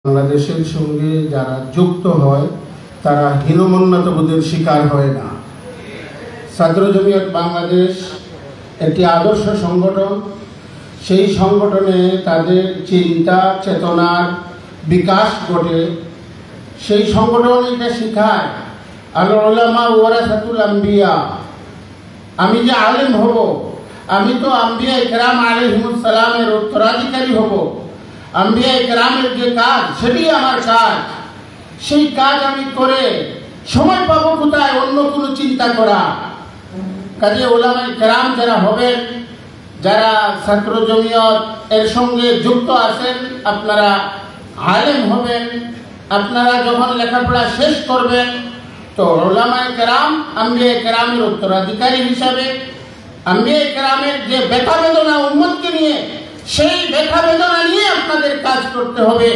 বাংলাদেশের সঙ্গে যারা যুক্ত হয় তারা হীনমন্যতাবোধের শিকার হয় না। ছাত্র জমিয়ত বাংলাদেশ একটি আদর্শ সংগঠন। সেই সংগঠনে তাদের চিন্তা চেতনার বিকাশ ঘটে। সেই সংগঠন এটা শিখায় আল উলামা ওয়ারাসাতুল আম্বিয়া। আমি যে আলেম হব, আমি তো আম্বিয়া ইকরাম আলাইহিমুস সালামের উত্তরাধিকারী হব। আম্বিয়া ইকরামের যে কাজ, সেটি আমার কাজ। সেই কাজ আমি করে সময় পাবো কোথায় অন্য কোনো চিন্তা করা? কাজে উলামা ইকরাম যারা হবেন, যারা ছাত্র জমিয়ত এর সঙ্গে যুক্ত আছেন, আপনারা আলেম হবেন। আপনারা যখন লেখাপড়া শেষ করবেন তো উলামা ইকরাম আম্বিয়া ইকরামের উত্তরাধিকারী হিসাবে আম্বিয়া ইকরামের যে ব্যথা বেদনা উম্মতকে নিয়ে, সেই ব্যথা বেদনা নিয়ে আপনাদের কাজ করতে হবে।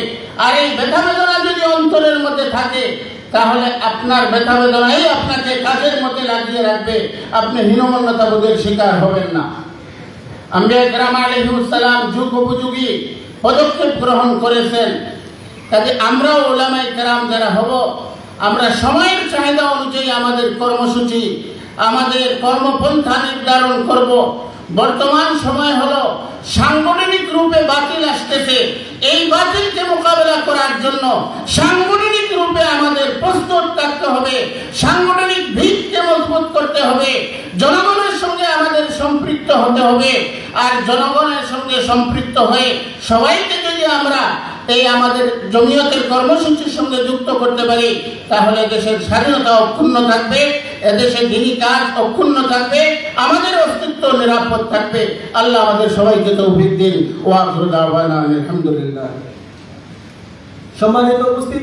আর এই ব্যথা বেদনা যদি অন্তরের মধ্যে থাকে, তাহলে আপনার ব্যথা বেদনাই আপনাকে কাজের মধ্যে লাগিয়ে রাখবে। আপনি হীনমন্যতাবোধের শিকার হবেন না। আম্বিয়া ইকরাম আলাইহিমুস সালাম যুগ উপযোগী পদক্ষেপ গ্রহণ করেছেন। কাজে আমরাও উলামা ইকরাম যারা হব, আমরা সময়ের চাহিদা অনুযায়ী আমাদের কর্মসূচি, আমাদের কর্মপন্থা নির্ধারণ করব। বর্তমান সময় হলো সাংগঠনিক রূপে বাতিল আসতেছে। এই বাতিলকে মোকাবেলা করার জন্য সাংগঠনিক রূপে আমাদের প্রস্তুত থাকতে হবে। সাংগঠনিক ভিতকে মজবুত করতে হবে। জনগণের সঙ্গে আমাদের সম্পৃক্ত হতে হবে। আর জনগণের সঙ্গে সম্পৃক্ত হয়ে সবাইকে যদি আমরা এই আমাদের জমিয়তের কর্মসূচির সঙ্গে যুক্ত করতে পারি, তাহলে দেশের স্বাধীনতা অক্ষুণ্ণ থাকবে, এদেশের দিনী কাজ অক্ষুণ্ণ থাকবে, আমাদের অস্তিত্ব নিরাপদ থাকবে। আল্লাহ আমাদের সবাইকে তৌফিক দিন। ওয়া আখিরু দাওয়ানা আলহামদুলিল্লাহ। সম্মানিত উপস্থিতি।